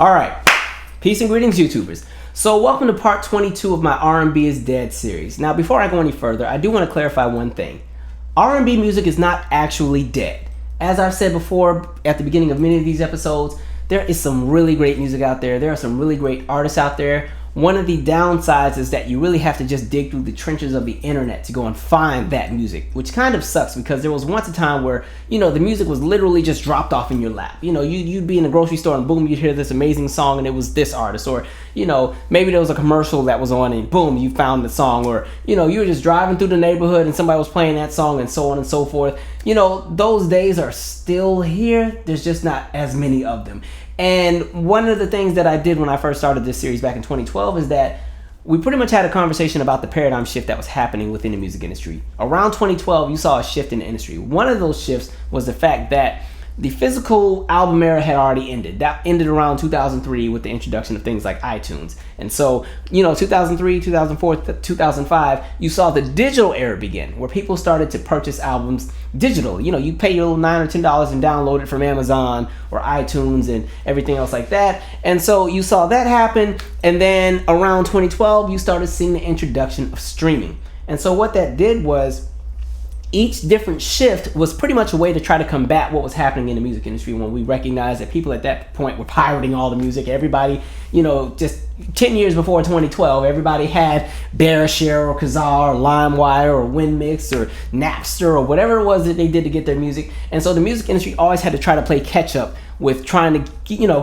All right, peace and greetings, YouTubers. So welcome to part 22 of my R&B is Dead series. Now, before I go any further, I do want to clarify one thing. R&B music is not actually dead. As I've said before at the beginning of many of these episodes, there is some really great music out there. There are some really great artists out there. One of the downsides is that you really have to just dig through the trenches of the internet to go and find that music, which kind of sucks because there was once a time where, the music was literally just dropped off in your lap. You'd be in a grocery store and boom, you'd hear this amazing song and it was this artist, or, maybe there was a commercial that was on and boom, you found the song, or, you were just driving through the neighborhood and somebody was playing that song and so on and so forth. Those days are still here. There's just not as many of them. And one of the things that I did when I first started this series back in 2012 is that we pretty much had a conversation about the paradigm shift that was happening within the music industry. Around 2012, you saw a shift in the industry. One of those shifts was the fact that the physical album era had already ended. That ended around 2003 with the introduction of things like iTunes. And so, 2003, 2004, 2005, you saw the digital era begin, where people started to purchase albums digital. You pay your little $9 or $10 and download it from Amazon or iTunes and everything else like that. And so you saw that happen. And then around 2012, you started seeing the introduction of streaming. And so what that did was, each different shift was pretty much a way to try to combat what was happening in the music industry when we recognized that people at that point were pirating all the music. Everybody, just 10 years before 2012, everybody had BearShare or Kazaa or LimeWire or WinMix or Napster or whatever it was that they did to get their music. And so the music industry always had to try to play catch up with trying to,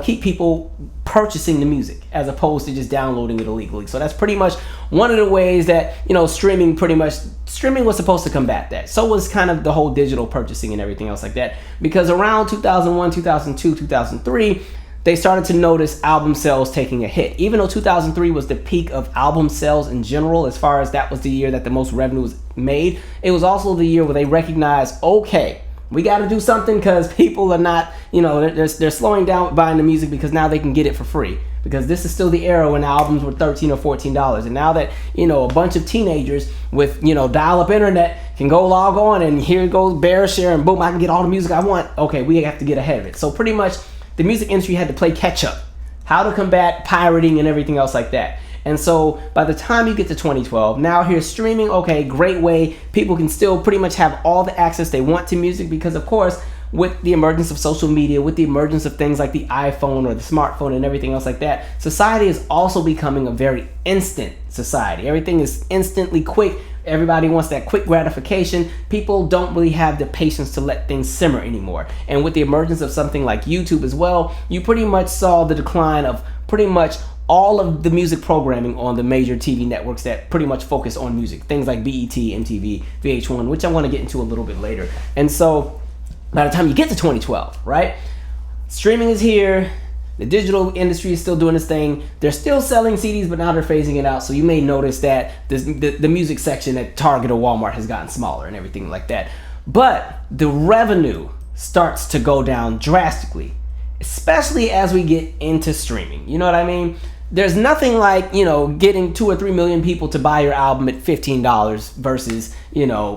keep people purchasing the music as opposed to just downloading it illegally. So that's pretty much one of the ways that, streaming was supposed to combat that. So was kind of the whole digital purchasing and everything else like that. Because around 2001, 2002, 2003, they started to notice album sales taking a hit. Even though 2003 was the peak of album sales in general, as far as that was the year that the most revenue was made, it was also the year where they recognized, okay, we got to do something because people are not, they're slowing down buying the music because now they can get it for free. Because this is still the era when albums were $13 or $14. And now that, a bunch of teenagers with, dial-up internet can go log on and here goes BearShare and boom, I can get all the music I want. Okay, we have to get ahead of it. So pretty much the music industry had to play catch up. How to combat pirating and everything else like that. And so by the time you get to 2012, now here's streaming. Okay, great way. People can still pretty much have all the access they want to music because, of course, with the emergence of social media, with the emergence of things like the iPhone or the smartphone and everything else like that, society is also becoming a very instant society. Everything is instantly quick. Everybody wants that quick gratification. People don't really have the patience to let things simmer anymore. And with the emergence of something like YouTube as well, you pretty much saw the decline of pretty much all of the music programming on the major TV networks that pretty much focus on music. Things like BET, MTV, VH1, which I want to get into a little bit later. And so by the time you get to 2012, right? Streaming is here. The digital industry is still doing its thing. They're still selling CDs, but now they're phasing it out. So you may notice that the music section at Target or Walmart has gotten smaller and everything like that. But the revenue starts to go down drastically, especially as we get into streaming. You know what I mean? There's nothing like, getting 2 or 3 million people to buy your album at $15 versus,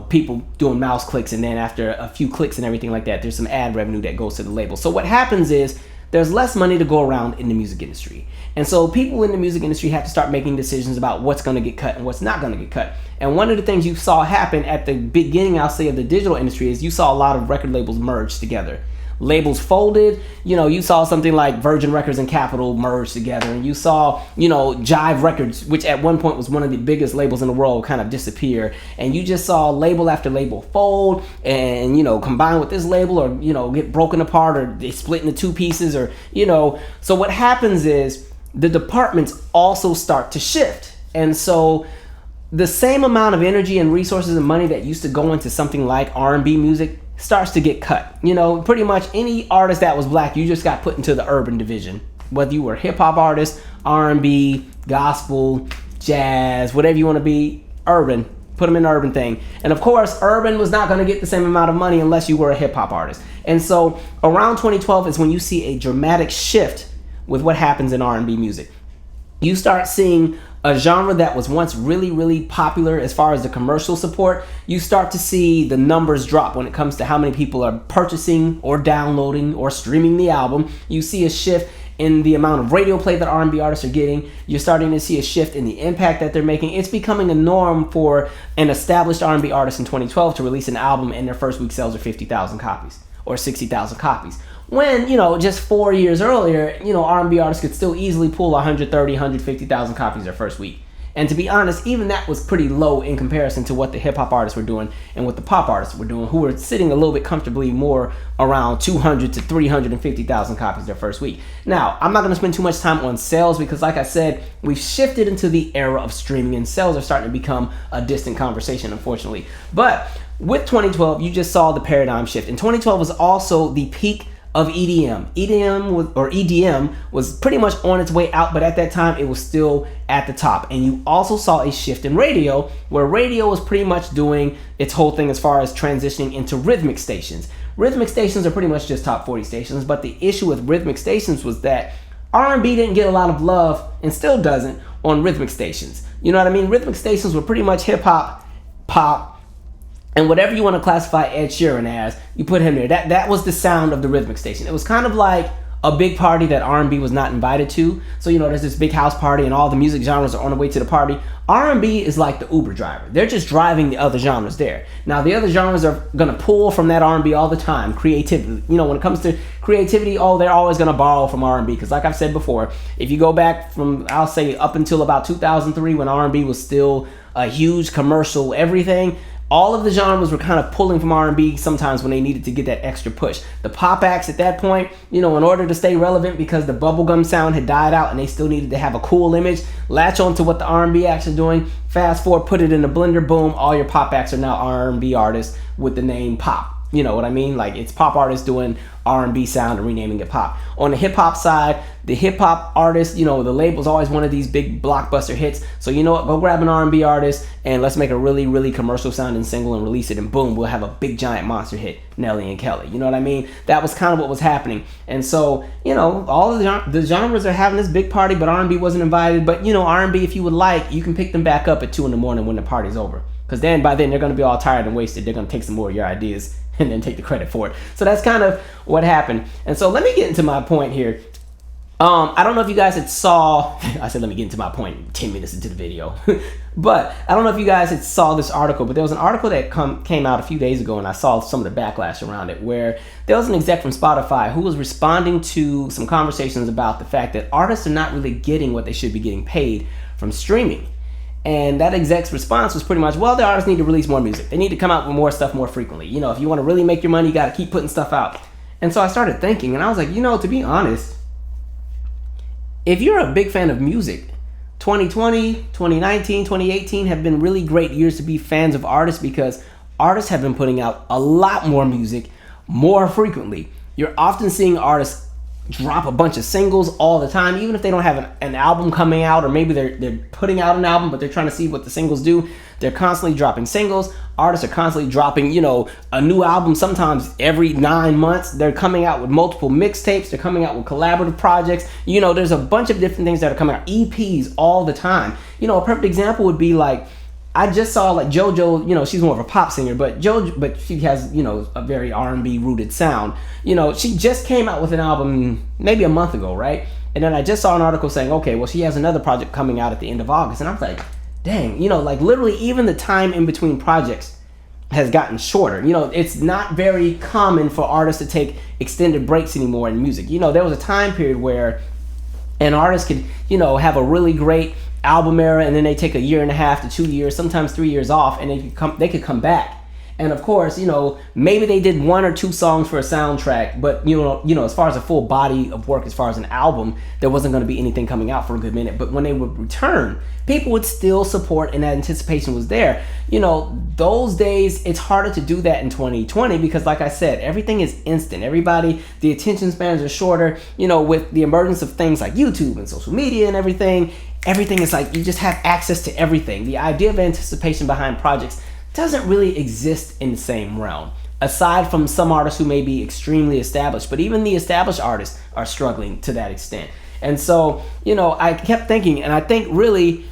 people doing mouse clicks. And then after a few clicks and everything like that, there's some ad revenue that goes to the label. So what happens is there's less money to go around in the music industry. And so people in the music industry have to start making decisions about what's going to get cut and what's not going to get cut. And one of the things you saw happen at the beginning, I'll say, of the digital industry is you saw a lot of record labels merge together. Labels folded. You saw something like Virgin Records and Capitol merge together, and you saw, Jive Records, which at one point was one of the biggest labels in the world, kind of disappear. And you just saw label after label fold and, combine with this label or, get broken apart or they split into two pieces or, So what happens is the departments also start to shift. And so the same amount of energy and resources and money that used to go into something like R&B music starts to get cut. Pretty much any artist that was black, you just got put into the urban division. Whether you were a hip-hop artist, R&B, gospel, jazz, whatever you want to be, urban, put them in the urban thing. And of course, urban was not going to get the same amount of money unless you were a hip-hop artist. And so around 2012 is when you see a dramatic shift with what happens in R&B music. You start seeing a genre that was once really, really popular as far as the commercial support. You start to see the numbers drop when it comes to how many people are purchasing or downloading or streaming the album. You see a shift in the amount of radio play that R&B artists are getting. You're starting to see a shift in the impact that they're making. It's becoming a norm for an established R&B artist in 2012 to release an album and their first week sales are 50,000 copies or 60,000 copies. When, just 4 years earlier, R&B artists could still easily pull 130, 150,000 copies their first week. And to be honest, even that was pretty low in comparison to what the hip-hop artists were doing and what the pop artists were doing, who were sitting a little bit comfortably more around 200 to 350,000 copies their first week. Now, I'm not going to spend too much time on sales because, like I said, we've shifted into the era of streaming, and sales are starting to become a distant conversation, unfortunately. But with 2012, you just saw the paradigm shift. And 2012 was also the peak of EDM. EDM was pretty much on its way out, but at that time it was still at the top. And you also saw a shift in radio, where radio was pretty much doing its whole thing as far as transitioning into rhythmic stations. Rhythmic stations are pretty much just top 40 stations, but the issue with rhythmic stations was that R&B didn't get a lot of love, and still doesn't, on rhythmic stations. You know what I mean? Rhythmic stations were pretty much hip-hop, pop, and whatever you want to classify Ed Sheeran as, you put him there. That was the sound of the rhythmic station. It was kind of like a big party that R&B was not invited to. So, there's this big house party and all the music genres are on the way to the party. R&B is like the Uber driver. They're just driving the other genres there. Now, the other genres are going to pull from that R&B all the time. Creativity. When it comes to creativity, they're always going to borrow from R&B. Because like I've said before, if you go back from, I'll say, up until about 2003 when R&B was still a huge commercial everything, all of the genres were kind of pulling from R&B sometimes when they needed to get that extra push. The pop acts at that point, in order to stay relevant because the bubblegum sound had died out and they still needed to have a cool image, latch on to what the R&B acts are doing, fast forward, put it in the blender, boom, all your pop acts are now R&B artists with the name pop. You know what I mean? Like, it's pop artists doing R&B sound and renaming it pop. On the hip-hop side, the hip-hop artists, the label's always one of these big blockbuster hits. So you know what? Go grab an R&B artist and let's make a really, really commercial sounding single and release it, and boom, we'll have a big giant monster hit, Nelly and Kelly. You know what I mean? That was kind of what was happening. And so, all of the genres are having this big party, but R&B wasn't invited. But, R&B, if you would like, you can pick them back up at 2 a.m. when the party's over. Because by then, they're going to be all tired and wasted. They're going to take some more of your ideas and then take the credit for it. So that's kind of what happened. And so let me get into my point here. I don't know if you guys I said let me get into my point 10 minutes into the video. But I don't know if you guys saw this article, but there was an article that came out a few days ago, and I saw some of the backlash around it, where there was an exec from Spotify who was responding to some conversations about the fact that artists are not really getting what they should be getting paid from streaming. And that exec's response was pretty much, well, the artists need to release more music. They need to come out with more stuff more frequently. If you want to really make your money, you got to keep putting stuff out. And so I started thinking, and I was like, to be honest, if you're a big fan of music, 2020, 2019, 2018 have been really great years to be fans of artists, because artists have been putting out a lot more music more frequently. You're often seeing artists drop a bunch of singles all the time, even if they don't have an album coming out, or maybe they're putting out an album but they're trying to see what the singles do. They're constantly dropping singles. Artists are constantly dropping a new album sometimes every 9 months. They're coming out with multiple mixtapes. They're coming out with collaborative projects. There's a bunch of different things that are coming out, EPs all the time. A perfect example would be like, I just saw like JoJo, she's more of a pop singer, but she has, a very R&B rooted sound. She just came out with an album maybe a month ago, right? And then I just saw an article saying, okay, well, she has another project coming out at the end of August. And I was like, dang, like literally even the time in between projects has gotten shorter. It's not very common for artists to take extended breaks anymore in music. There was a time period where an artist could, have a really great album era, and then they take a year and a half to 2 years, sometimes 3 years off, and they could come back. And of course, maybe they did 1 or 2 songs for a soundtrack, but as far as a full body of work, as far as an album, there wasn't going to be anything coming out for a good minute. But when they would return, people would still support, and that anticipation was there. Those days, it's harder to do that in 2020 because, like I said, everything is instant. The attention spans are shorter. With the emergence of things like YouTube and social media and everything is like you just have access to everything. The idea of anticipation behind projects doesn't really exist in the same realm, aside from some artists who may be extremely established. But even the established artists are struggling to that extent. And so, I kept thinking, and I think really,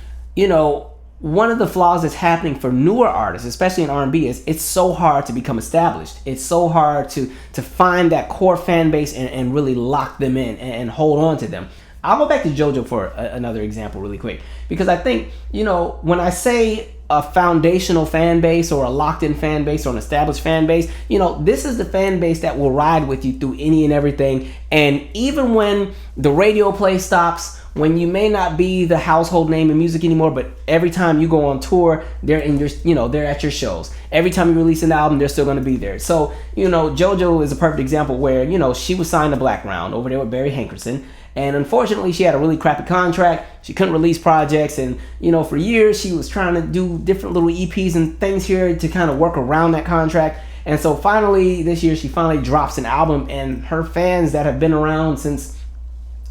one of the flaws that's happening for newer artists, especially in R&B, is it's so hard to become established. It's so hard to find that core fan base and really lock them in and hold on to them. I'll go back to JoJo for another example really quick, because I think, when I say a foundational fan base or a locked-in fan base or an established fan base, this is the fan base that will ride with you through any and everything. And even when the radio play stops, when you may not be the household name in music anymore, but every time you go on tour, they're in your, they're at your shows. Every time you release an album, they're still going to be there. So, JoJo is a perfect example where, she was signed to Black Round over there with Barry Hankerson. And unfortunately, she had a really crappy contract. She couldn't release projects. And, for years, she was trying to do different little EPs and things here to kind of work around that contract. And so finally, this year, she finally drops an album. And her fans that have been around since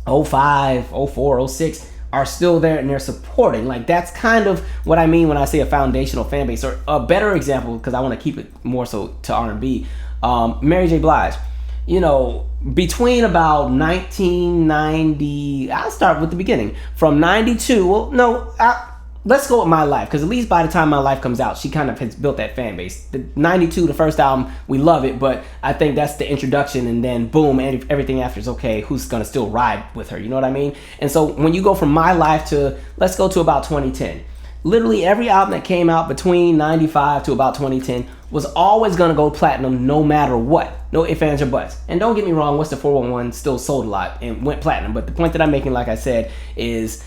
05, 04, 06 are still there and they're supporting. Like, that's kind of what I mean when I say a foundational fan base. Or a better example, because I want to keep it more so to R&B, Mary J. Blige. Between about 1990, I'll start with the beginning. From 92, let's go with My Life, because at least by the time My Life comes out, she kind of has built that fan base. The 92, the first album, we love it, but I think that's the introduction, and then boom, and everything after is okay, who's going to still ride with her, you know what I mean? And so when you go from My Life to, let's go to about 2010, literally every album that came out between 95 to about 2010 was always going to go platinum no matter what. No ifs, ands, or buts. And don't get me wrong, What's the 411 still sold a lot and went platinum. But the point that I'm making, like I said, is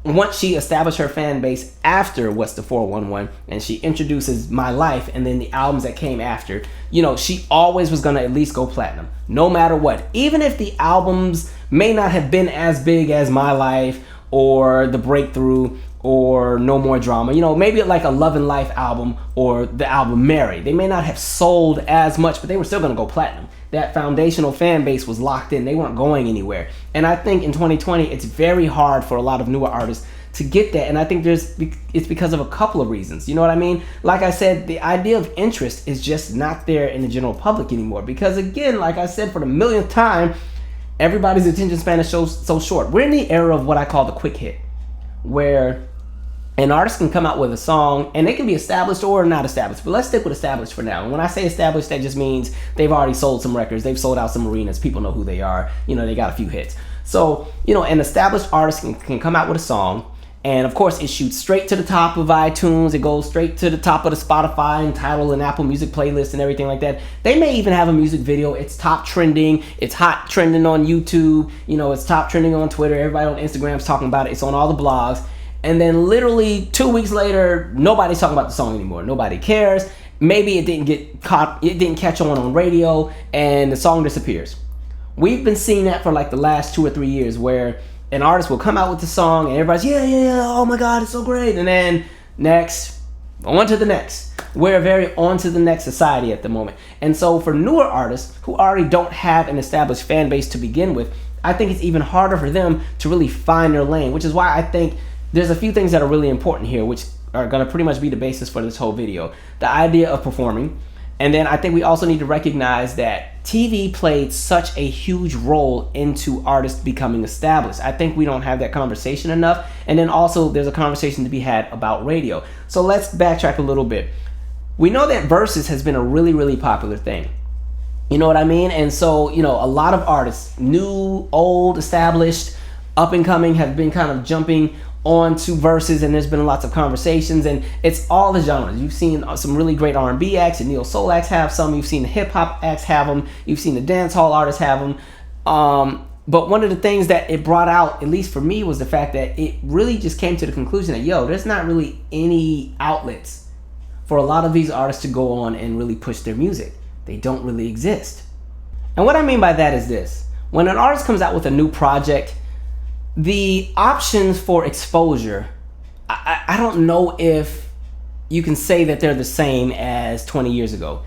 once she established her fan base after What's the 411 and she introduces My Life and then the albums that came after, she always was going to at least go platinum no matter what. Even if the albums may not have been as big as My Life or The Breakthrough or No More Drama, maybe like a Love and Life album or the album Mary. They may not have sold as much, but they were still going to go platinum. That foundational fan base was locked in. They weren't going anywhere. And I think in 2020, it's very hard for a lot of newer artists to get that. And I think it's because of a couple of reasons. You know what I mean? Like I said, the idea of interest is just not there in the general public anymore. Because again, like I said for the millionth time, everybody's attention span is so short. We're in the era of what I call the quick hit, where an artist can come out with a song and it can be established or not established, but let's stick with established for now. And when I say established, that just means they've already sold some records, they've sold out some arenas, people know who they are, they got a few hits. So, an established artist can come out with a song, and of course it shoots straight to the top of iTunes, it goes straight to the top of the Spotify and Tidal and Apple Music playlist and everything like that. They may even have a music video, it's top trending, it's hot trending on YouTube, it's top trending on Twitter, everybody on Instagram's talking about it, it's on all the blogs. And then literally 2 weeks later, nobody's talking about the song anymore. Nobody cares. Maybe it didn't catch on radio, and the song disappears. We've been seeing that for like the last 2 or 3 years, where an artist will come out with the song and everybody's, yeah, oh my God, it's so great. And then next, on to the next. We're very on to the next society at the moment. And so for newer artists who already don't have an established fan base to begin with, I think it's even harder for them to really find their lane, which is why I think there's a few things that are really important here, which are going to pretty much be the basis for this whole video. The idea of performing. And then I think we also need to recognize that TV played such a huge role into artists becoming established. I think we don't have that conversation enough. And then also there's a conversation to be had about radio. So let's backtrack a little bit. We know that Versus has been a really, really popular thing. You know what I mean? And so, a lot of artists, new, old, established, up and coming, have been kind of jumping on to Versus, and there's been lots of conversations, and it's all the genres. You've seen some really great R&B acts and neo soul acts have some. You've seen the hip hop acts have them. You've seen the dance hall artists have them. But one of the things that it brought out, at least for me, was the fact that it really just came to the conclusion that there's not really any outlets for a lot of these artists to go on and really push their music. They don't really exist. And what I mean by that is this: when an artist comes out with a new project, the options for exposure, I don't know if you can say that they're the same as 20 years ago.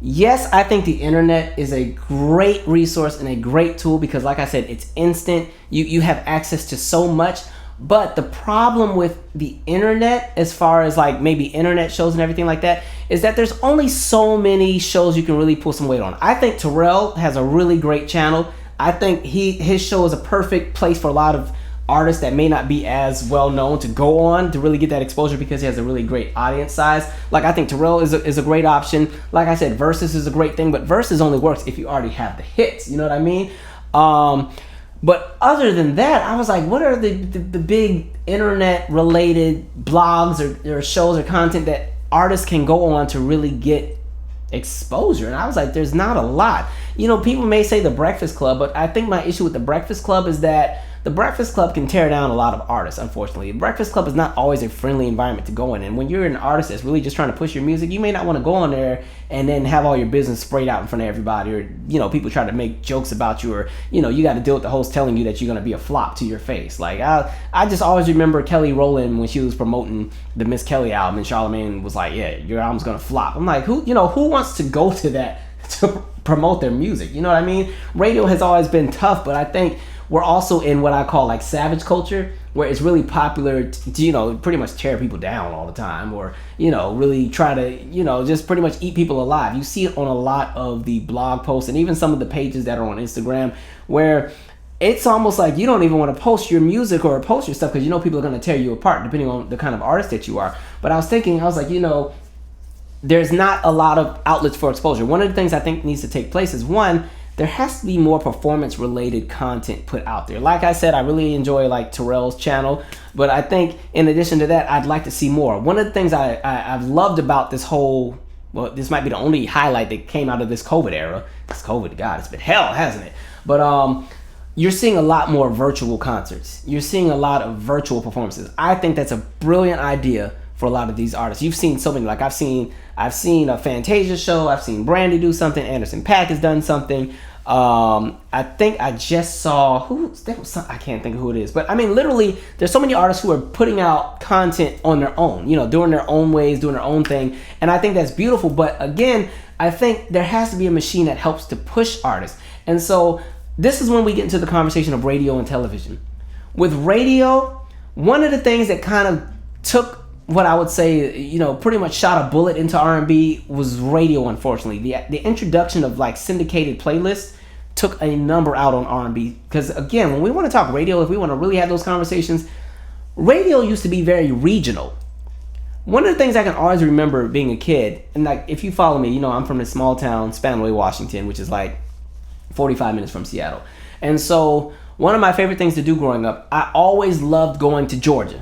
Yes, I think the internet is a great resource and a great tool because, like I said, it's instant. You have access to so much. But the problem with the internet, as far as like maybe internet shows and everything like that, is that there's only so many shows you can really pull some weight on. I think Terrell has a really great channel. I think his show is a perfect place for a lot of artist that may not be as well known to go on to really get that exposure because he has a really great audience size. Like, I think Terrell is a great option. Like I said, Versus is a great thing, but Versus only works if you already have the hits. You know what I mean? But other than that, I was like, what are the big internet-related blogs or shows or content that artists can go on to really get exposure? And I was like, there's not a lot. You know, people may say The Breakfast Club, but I think my issue with The Breakfast Club is that The Breakfast Club can tear down a lot of artists, unfortunately. The Breakfast Club is not always a friendly environment to go in. And when you're an artist that's really just trying to push your music, you may not want to go on there and then have all your business sprayed out in front of everybody, or, you know, people try to make jokes about you, or, you know, you got to deal with the host telling you that you're going to be a flop to your face. Like, I just always remember Kelly Rowland when she was promoting the Miss Kelly album, and Charlamagne was like, yeah, your album's going to flop. I'm like, who wants to go to that to promote their music? You know what I mean? Radio has always been tough, but I think we're also in what I call like savage culture, where it's really popular to, you know, pretty much tear people down all the time, or, you know, really try to, you know, just pretty much eat people alive. You see it on a lot of the blog posts and even some of the pages that are on Instagram, where it's almost like you don't even want to post your music or post your stuff because you know people are going to tear you apart depending on the kind of artist that you are. But I was like, you know, there's not a lot of outlets for exposure. One of the things I think needs to take place is, one, there has to be more performance-related content put out there. Like I said, I really enjoy like Terrell's channel, but I think in addition to that, I'd like to see more. One of the things I've loved about this whole, well, this might be the only highlight that came out of this COVID era. This COVID, God, it's been hell, hasn't it? But you're seeing a lot more virtual concerts. You're seeing a lot of virtual performances. I think that's a brilliant idea for a lot of these artists. You've seen so many, like I've seen a Fantasia show, I've seen Brandy do something, Anderson .Paak has done something. I think I just saw I can't think of who it is, but I mean, literally, there's so many artists who are putting out content on their own, you know, doing their own ways, doing their own thing, and I think that's beautiful. But again, I think there has to be a machine that helps to push artists, and so this is when we get into the conversation of radio and television. With radio, one of the things that kind of took what I would say, you know, pretty much shot a bullet into R&B was radio, unfortunately. The introduction of like syndicated playlists took a number out on R&B. Because again, when we want to talk radio, if we want to really have those conversations, radio used to be very regional. One of the things I can always remember being a kid, and like if you follow me, you know, I'm from this small town, Spanaway, Washington, which is like 45 minutes from Seattle. And so one of my favorite things to do growing up, I always loved going to Georgia,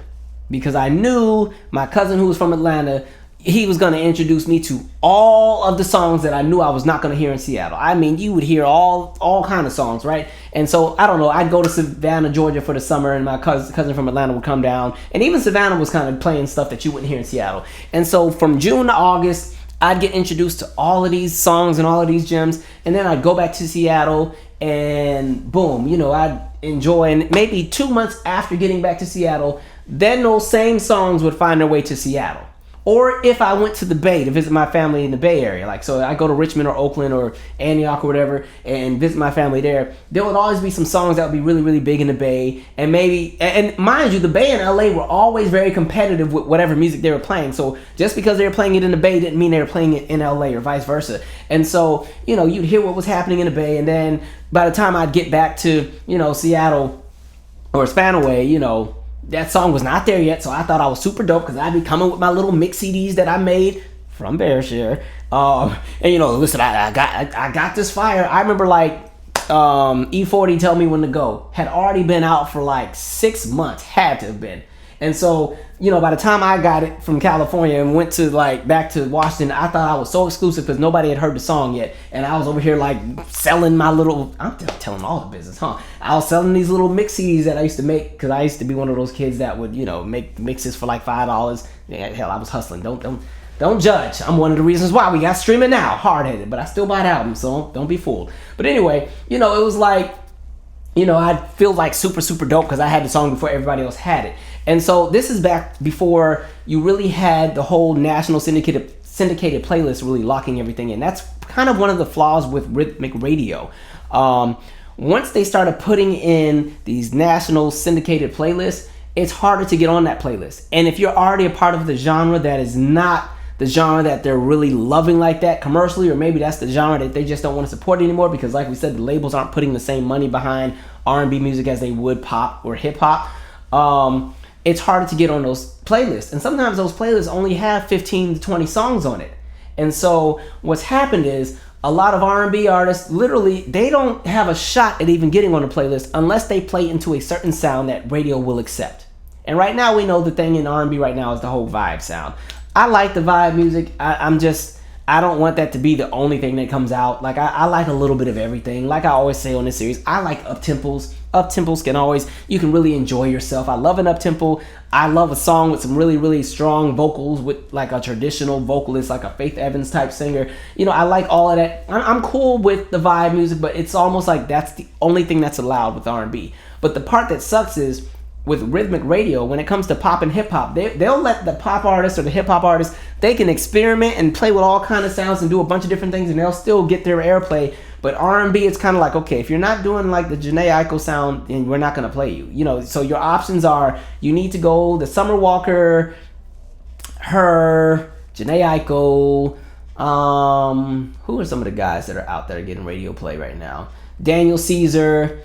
because I knew my cousin who was from Atlanta, he was going to introduce me to all of the songs that I knew I was not going to hear in Seattle. I mean, you would hear all kind of songs, right? And so, I don't know, I'd go to Savannah, Georgia for the summer, and my cousin from Atlanta would come down. And even Savannah was kind of playing stuff that you wouldn't hear in Seattle. And so, from June to August, I'd get introduced to all of these songs and all of these gems. And then I'd go back to Seattle, and boom, you know, I'd enjoy. And maybe 2 months after getting back to Seattle, then those same songs would find their way to Seattle. Or if I went to the Bay to visit my family in the Bay Area, like, so I go to Richmond or Oakland or Antioch or whatever and visit my family there would always be some songs that would be really, really big in the Bay. And maybe, and mind you, the Bay and LA were always very competitive with whatever music they were playing. So just because they were playing it in the Bay didn't mean they were playing it in LA or vice versa. And so, you know, you'd hear what was happening in the Bay, and then by the time I'd get back to, you know, Seattle or Spanaway, you know, that song was not there yet, so I thought I was super dope because I'd be coming with my little mix CDs that I made from Bearshare. And you know, listen, I got this fire. I remember like E40 Tell Me When to Go had already been out for like 6 months, had to have been. And so, you know, by the time I got it from California and went to like back to Washington, I thought I was so exclusive because nobody had heard the song yet. And I was over here like selling my little, I'm telling all the business, huh? I was selling these little mix CDs that I used to make because I used to be one of those kids that would, you know, make mixes for like $5. Yeah, hell, I was hustling. Don't judge. I'm one of the reasons why we got streaming now, hard-headed, but I still buy albums, so don't be fooled. But anyway, you know, it was like, you know, I'd feel like super, super dope because I had the song before everybody else had it. And so this is back before you really had the whole national syndicated playlist really locking everything in. That's kind of one of the flaws with rhythmic radio. Once they started putting in these national syndicated playlists, it's harder to get on that playlist. And if you're already a part of the genre that is not the genre that they're really loving like that commercially, or maybe that's the genre that they just don't want to support anymore because, like we said, the labels aren't putting the same money behind R&B music as they would pop or hip hop. It's harder to get on those playlists, and sometimes those playlists only have 15 to 20 songs on it. And so what's happened is a lot of R&B artists, literally, they don't have a shot at even getting on a playlist unless they play into a certain sound that radio will accept. And right now, we know the thing in R&B right now is the whole vibe sound. I like the vibe music. I don't want that to be the only thing that comes out. Like, I like a little bit of everything. Like I always say on this series, I like up-tempos. Up-tempos you can really enjoy yourself. I love an up-tempo. I love a song with some really, really strong vocals with like a traditional vocalist, like a Faith Evans type singer. You know, I like all of that. I'm cool with the vibe music, but it's almost like that's the only thing that's allowed with R&B. But the part that sucks is with rhythmic radio, when it comes to pop and hip hop, they'll let the pop artists or the hip hop artists, they can experiment and play with all kind of sounds and do a bunch of different things, and they'll still get their airplay. But R&B, it's kind of like, okay, if you're not doing like the Jhené Aiko sound, then we're not going to play you. You know, so your options are, you need to go the Summer Walker, her, Jhené Aiko. Who are some of the guys that are out there getting radio play right now? Daniel Caesar.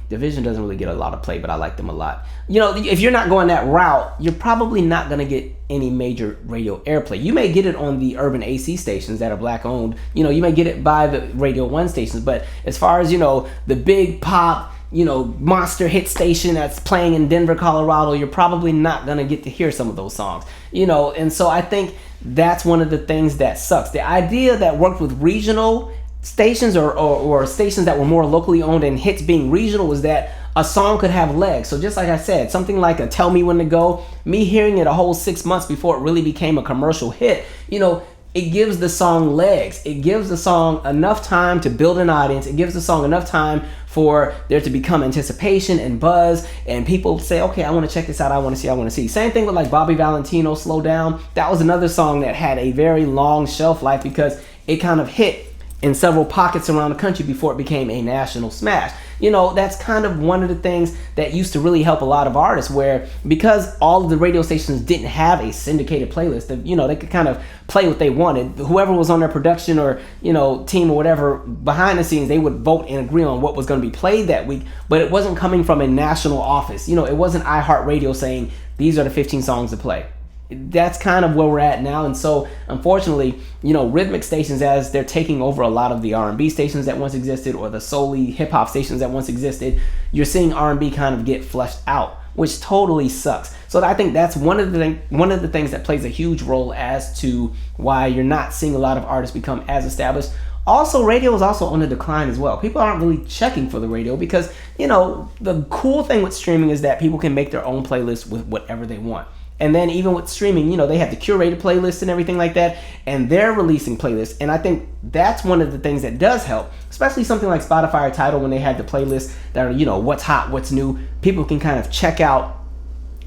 Division doesn't really get a lot of play, but I like them a lot. You know, if you're not going that route, you're probably not going to get any major radio airplay. You may get it on the urban AC stations that are black owned. You know, you may get it by the Radio 1 stations, but as far as, you know, the big pop, you know, monster hit station that's playing in Denver, Colorado, you're probably not going to get to hear some of those songs. You know, and so I think that's one of the things that sucks. The idea that worked with regional stations or stations that were more locally owned and hits being regional was that a song could have legs. So just like I said, something like a Tell Me When to Go, me hearing it a whole 6 months before it really became a commercial hit, you know, it gives the song legs. It gives the song enough time to build an audience. It gives the song enough time for there to become anticipation and buzz, and people say, okay, I want to check this out, I want to see. Same thing with like Bobby Valentino, Slow Down. That was another song that had a very long shelf life because it kind of hit in several pockets around the country before it became a national smash. You know, that's kind of one of the things that used to really help a lot of artists, where because all of the radio stations didn't have a syndicated playlist, you know, they could kind of play what they wanted. Whoever was on their production or, you know, team or whatever behind the scenes, they would vote and agree on what was going to be played that week, but it wasn't coming from a national office. You know, it wasn't iHeartRadio saying these are the 15 songs to play. That's kind of where we're at now. And so unfortunately, you know, rhythmic stations, as they're taking over a lot of the R&B stations that once existed, or the solely hip-hop stations that once existed, you're seeing R&B kind of get flushed out, which totally sucks. So I think that's one of the things that plays a huge role as to why you're not seeing a lot of artists become as established. Also, radio is also on the decline as well. People aren't really checking for the radio because, you know, the cool thing with streaming is that people can make their own playlist with whatever they want. And then even with streaming, you know, they have the curated playlists and everything like that, and they're releasing playlists. And I think that's one of the things that does help, especially something like Spotify or Tidal when they have the playlists that are, you know, what's hot, what's new. People can kind of check out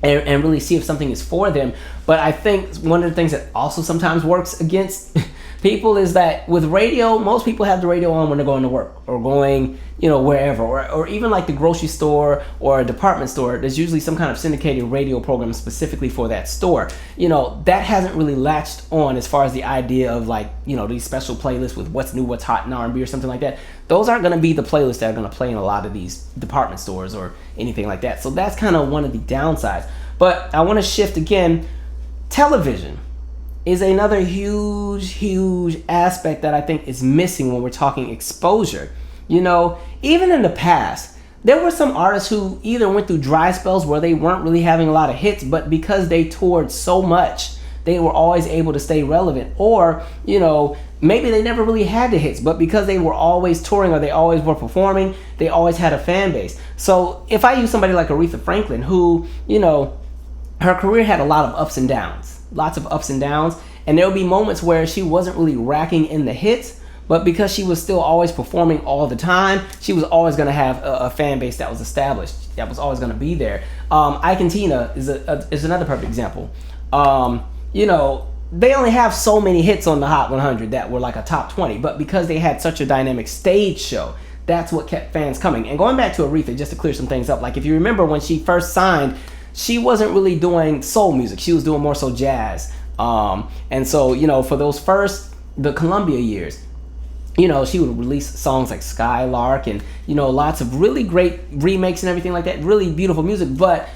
and really see if something is for them. But I think one of the things that also sometimes works against people is that with radio, most people have the radio on when they're going to work or going, you know, wherever, or even like the grocery store or a department store. There's usually some kind of syndicated radio program specifically for that store. You know, that hasn't really latched on as far as the idea of like, you know, these special playlists with what's new, what's hot in R&B or something like that. Those aren't going to be the playlists that are going to play in a lot of these department stores or anything like that. So that's kind of one of the downsides. But I want to shift again. Television is another huge aspect that I think is missing when we're talking exposure. You know, even in the past, there were some artists who either went through dry spells where they weren't really having a lot of hits, but because they toured so much, they were always able to stay relevant. Or, you know, maybe they never really had the hits, but because they were always touring or they always were performing, they always had a fan base. So if I use somebody like Aretha Franklin, who, you know, her career had a lot of ups and downs, lots of ups and downs, and there would be moments where she wasn't really racking in the hits, but because she was still always performing all the time, she was always going to have a fan base that was established, that was always going to be there. Ike and Tina is another perfect example. You know, they only have so many hits on the Hot 100 that were like a top 20, but because they had such a dynamic stage show, that's what kept fans coming. And going back to Aretha, just to clear some things up, like if you remember when she first signed, she wasn't really doing soul music. She was doing more so jazz. And so, for those the Columbia years, she would release songs like Skylark and, lots of really great remakes and everything like that. Really beautiful music, but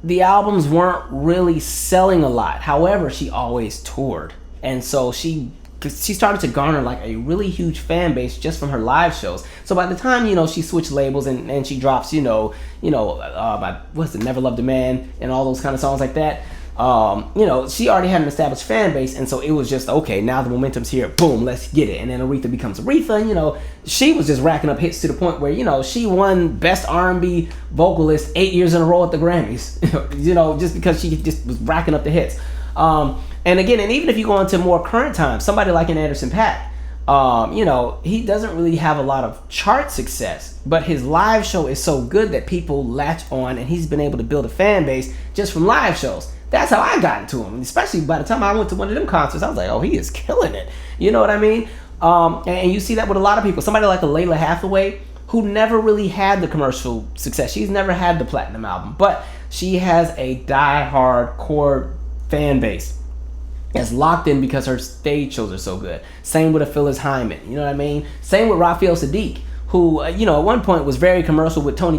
the albums weren't really selling a lot. However, she always toured. And so she started to garner like a really huge fan base just from her live shows. So by the time, she switched labels and she drops, what's it, Never Loved a Man and all those kind of songs like that. She already had an established fan base, and so it was just, okay, now the momentum's here, boom, let's get it. And then Aretha becomes Aretha, and, she was just racking up hits to the point where, she won Best R&B Vocalist 8 years in a row at the Grammys, just because she just was racking up the hits. And again, and even if you go into more current times, somebody like an Anderson .Paak, he doesn't really have a lot of chart success, but his live show is so good that people latch on, and he's been able to build a fan base just from live shows. That's how I got into him, especially by the time I went to one of them concerts. I was like, oh, he is killing it. You know what I mean? And you see that with a lot of people. Somebody like a Layla Hathaway, who never really had the commercial success. She's never had the platinum album, but she has a die-hard core fan base that's locked in because her stage shows are so good. Same with a Phyllis Hyman, you know what I mean? Same with Raphael Sadiq, who, at one point was very commercial with Tony,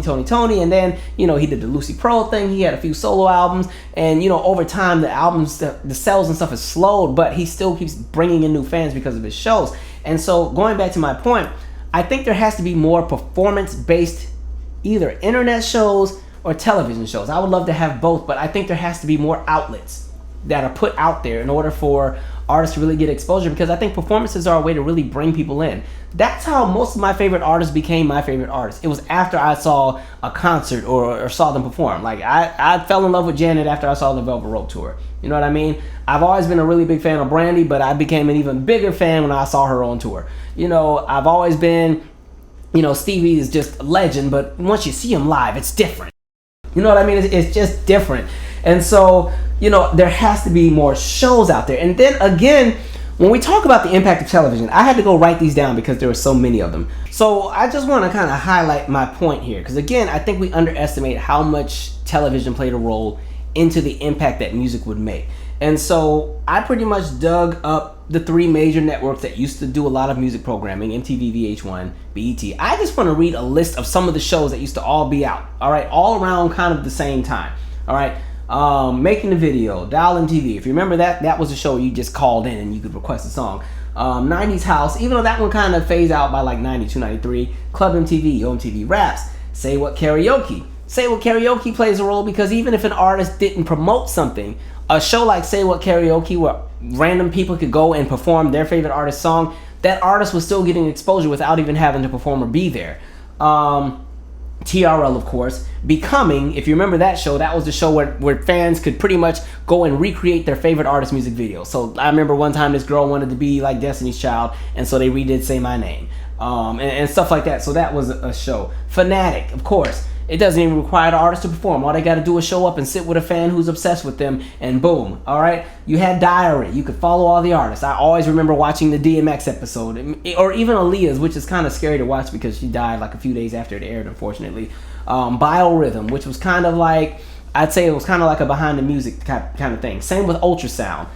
and then, he did the Lucy Pearl thing. He had a few solo albums, and, over time, the albums, the sales and stuff has slowed, but he still keeps bringing in new fans because of his shows. And so, going back to my point, I think there has to be more performance-based either internet shows or television shows. I would love to have both, but I think there has to be more outlets that are put out there in order for artists to really get exposure, because I think performances are a way to really bring people in. That's how most of my favorite artists became my favorite artists. It was after I saw a concert or saw them perform. Like I fell in love with Janet after I saw the Velvet Rope tour. You know what I mean? I've always been a really big fan of Brandy, but I became an even bigger fan when I saw her on tour. I've always been, Stevie is just a legend, but once you see him live, it's different. You know what I mean? It's just different. And so, there has to be more shows out there. And then again, when we talk about the impact of television, I had to go write these down because there were so many of them. So I just want to kind of highlight my point here, because again, I think we underestimate how much television played a role into the impact that music would make. And so I pretty much dug up the three major networks that used to do a lot of music programming: MTV, VH1, BET. I just want to read a list of some of the shows that used to all be out, all right, all around kind of the same time, all right. Making the Video, Dial MTV. If you remember that was a show you just called in and you could request a song. 90s House, even though that one kind of phased out by like 92, 93. Club MTV, OMTV Raps. Say What Karaoke. Say What Karaoke plays a role because even if an artist didn't promote something, a show like Say What Karaoke, where random people could go and perform their favorite artist's song, that artist was still getting exposure without even having to perform or be there. TRL, of course. Becoming, if you remember that show, that was the show where fans could pretty much go and recreate their favorite artist music videos. So I remember one time this girl wanted to be like Destiny's Child, and so they redid Say My Name, and stuff like that. So that was a show. Fanatic, of course. It doesn't even require the artist to perform. All they got to do is show up and sit with a fan who's obsessed with them, and boom. All right. You had Diary. You could follow all the artists. I always remember watching the DMX episode, or even Aaliyah's, which is kind of scary to watch because she died like a few days after it aired, unfortunately. Biorhythm, which was kind of like, I'd say it was kind of like a behind the music kind of thing. Same with Ultrasound.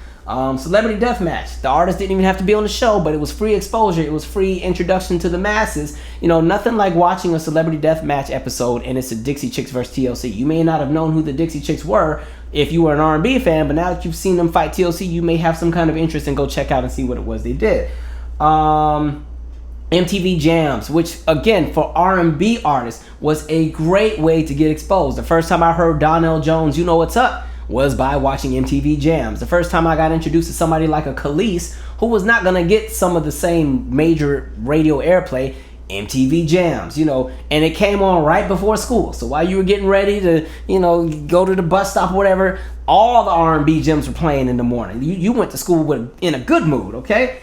Celebrity Deathmatch. The artist didn't even have to be on the show, but it was free exposure. It was free introduction to the masses. Nothing like watching a Celebrity Deathmatch episode and it's the Dixie Chicks versus TLC. You may not have known who the Dixie Chicks were if you were an R&B fan, but now that you've seen them fight TLC, you may have some kind of interest and go check out and see what it was they did. MTV Jams, which again for R&B artists was a great way to get exposed. The first time I heard Donnell Jones, You Know What's Up, was by watching MTV Jams. The first time I got introduced to somebody like a Khalees, who was not gonna get some of the same major radio airplay, MTV Jams, and it came on right before school. So while you were getting ready to, go to the bus stop or whatever, all the R&B gems were playing in the morning. You went to school in a good mood, okay?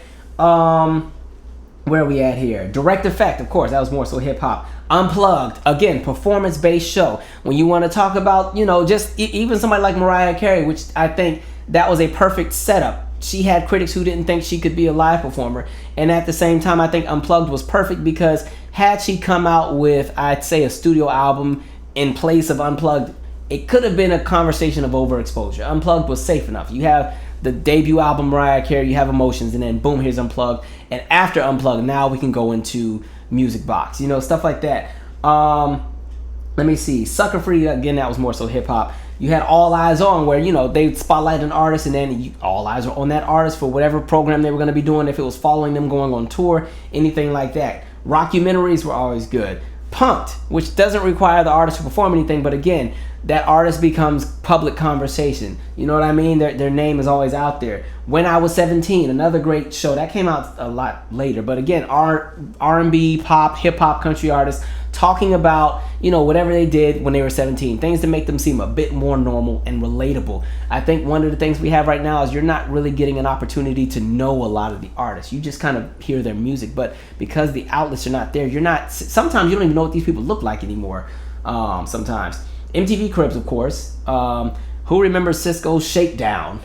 Where are we at here? Direct Effect, of course, that was more so hip-hop. Unplugged, again, performance-based show. When you want to talk about, just even somebody like Mariah Carey, which I think that was a perfect setup. She had critics who didn't think she could be a live performer. And at the same time, I think Unplugged was perfect because had she come out with, I'd say, a studio album in place of Unplugged, it could have been a conversation of overexposure. Unplugged was safe enough. You have the debut album Mariah Carey, you have Emotions, and then boom, here's Unplugged. And after Unplugged, now we can go into Music Box, you know, stuff like that. Let me see. Sucker Free, again, that was more so hip hop. You had All Eyes On, where, you know, they spotlight an artist, and then all eyes are on that artist for whatever program they were going to be doing, if it was following them going on tour, anything like that. Rockumentaries were always good. Punked, which doesn't require the artist to perform anything, but again, that artist becomes public conversation. You know what I mean? Their name is always out there. When I Was 17, another great show. That came out a lot later. But again, R&B, pop, hip-hop, country artists talking about, you know, whatever they did when they were 17. Things to make them seem a bit more normal and relatable. I think one of the things we have right now is you're not really getting an opportunity to know a lot of the artists. You just kind of hear their music. But because the outlets are not there, sometimes you don't even know what these people look like anymore. Sometimes. MTV Cribs, of course. Who remembers Cisco's Shakedown?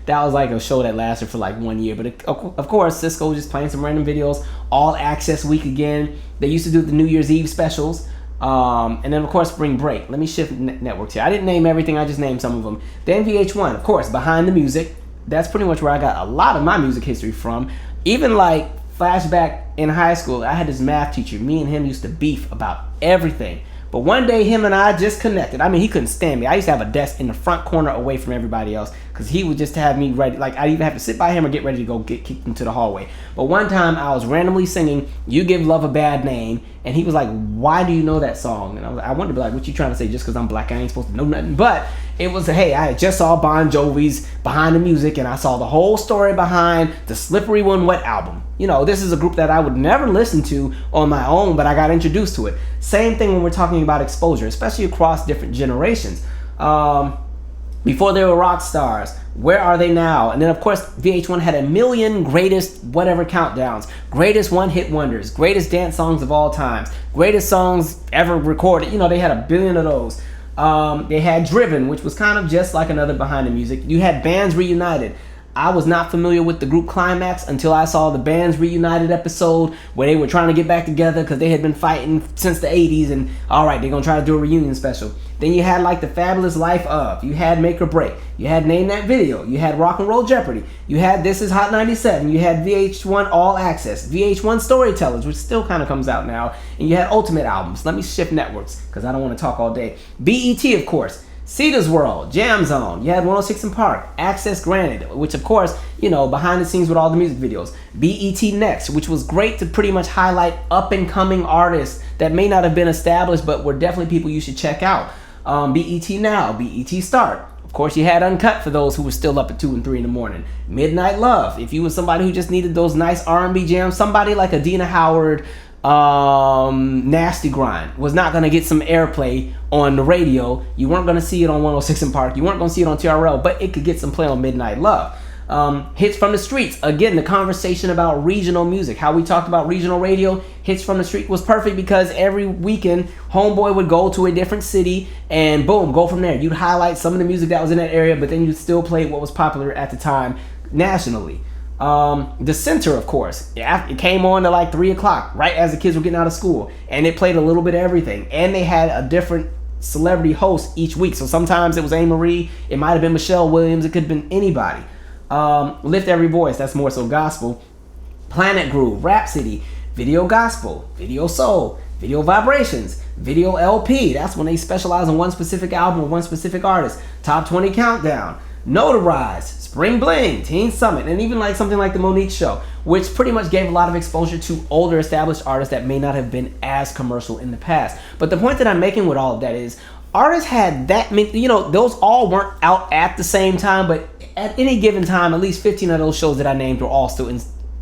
That was like a show that lasted for like 1 year. But of course, Cisco was just playing some random videos. All Access Week again. They used to do the New Year's Eve specials. And then, of course, Spring Break. Let me shift networks here. I didn't name everything. I just named some of them. Then VH1, of course, Behind the Music. That's pretty much where I got a lot of my music history from. Even like flashback in high school, I had this math teacher. Me and him used to beef about everything. But one day, him and I just connected. I mean, he couldn't stand me. I used to have a desk in the front corner away from everybody else because he would just have me ready. Like, I'd even have to sit by him or get ready to go get kicked into the hallway. But one time, I was randomly singing You Give Love a Bad Name, and he was like, why do you know that song? And I wanted to be like, what you trying to say? Just because I'm black, I ain't supposed to know nothing. But it was, hey, I just saw Bon Jovi's Behind the Music, and I saw the whole story behind the Slippery When Wet album. You know, this is a group that I would never listen to on my own, but I got introduced to it. Same thing when we're talking about exposure, especially across different generations. Before they were rock stars, where are they now? And then, of course, VH1 had a million greatest whatever countdowns, greatest one-hit wonders, greatest dance songs of all times, greatest songs ever recorded. You know, they had a billion of those. They had Driven, which was kind of just like another Behind the Music. You had Bands Reunited. I was not familiar with the group Climax until I saw the Bands Reunited episode where they were trying to get back together because they had been fighting since the 80s, and all right, they're going to try to do a reunion special. Then you had like The Fabulous Life Of. You had Make or Break. You had Name That Video. You had Rock and Roll Jeopardy. You had This Is Hot 97. You had VH1 All Access. VH1 Storytellers, which still kind of comes out now. And you had Ultimate Albums. Let me shift networks because I don't want to talk all day. BET, of course. Cedar's World, Jam Zone. You had 106 in Park, Access Granted, which of course, you know, behind the scenes with all the music videos. BET Next, which was great to pretty much highlight up and coming artists that may not have been established, but were definitely people you should check out. BET Now, BET Start. Of course, you had Uncut for those who were still up at 2 and 3 in the morning. Midnight Love, if you were somebody who just needed those nice R&B jams, somebody like Adina Howard, Nasty Grind was not going to get some airplay on the radio. You weren't going to see it on 106 in Park. You weren't going to see it on TRL, but it could get some play on Midnight Love. Hits from the Streets. Again, the conversation about regional music, how we talked about regional radio. Hits from the Street was perfect because every weekend, Homeboy would go to a different city and boom, go from there. You'd highlight some of the music that was in that area, but then you'd still play what was popular at the time nationally. The Center, of course, it came on to like 3 o'clock, right as the kids were getting out of school, and it played a little bit of everything, and they had a different celebrity host each week. So sometimes it was Anne Marie, it might have been Michelle Williams, it could have been anybody. Lift Every Voice, that's more so gospel. Planet Groove, Rhapsody, Video Gospel, Video Soul, Video Vibrations, Video LP, that's when they specialize on one specific album or one specific artist. Top 20 Countdown, Notarize, Spring Bling, Teen Summit, and even like something like The Monique Show, which pretty much gave a lot of exposure to older established artists that may not have been as commercial in the past. But the point that I'm making with all of that is artists had that many, you know, those all weren't out at the same time, but at any given time, at least 15 of those shows that I named were all still in,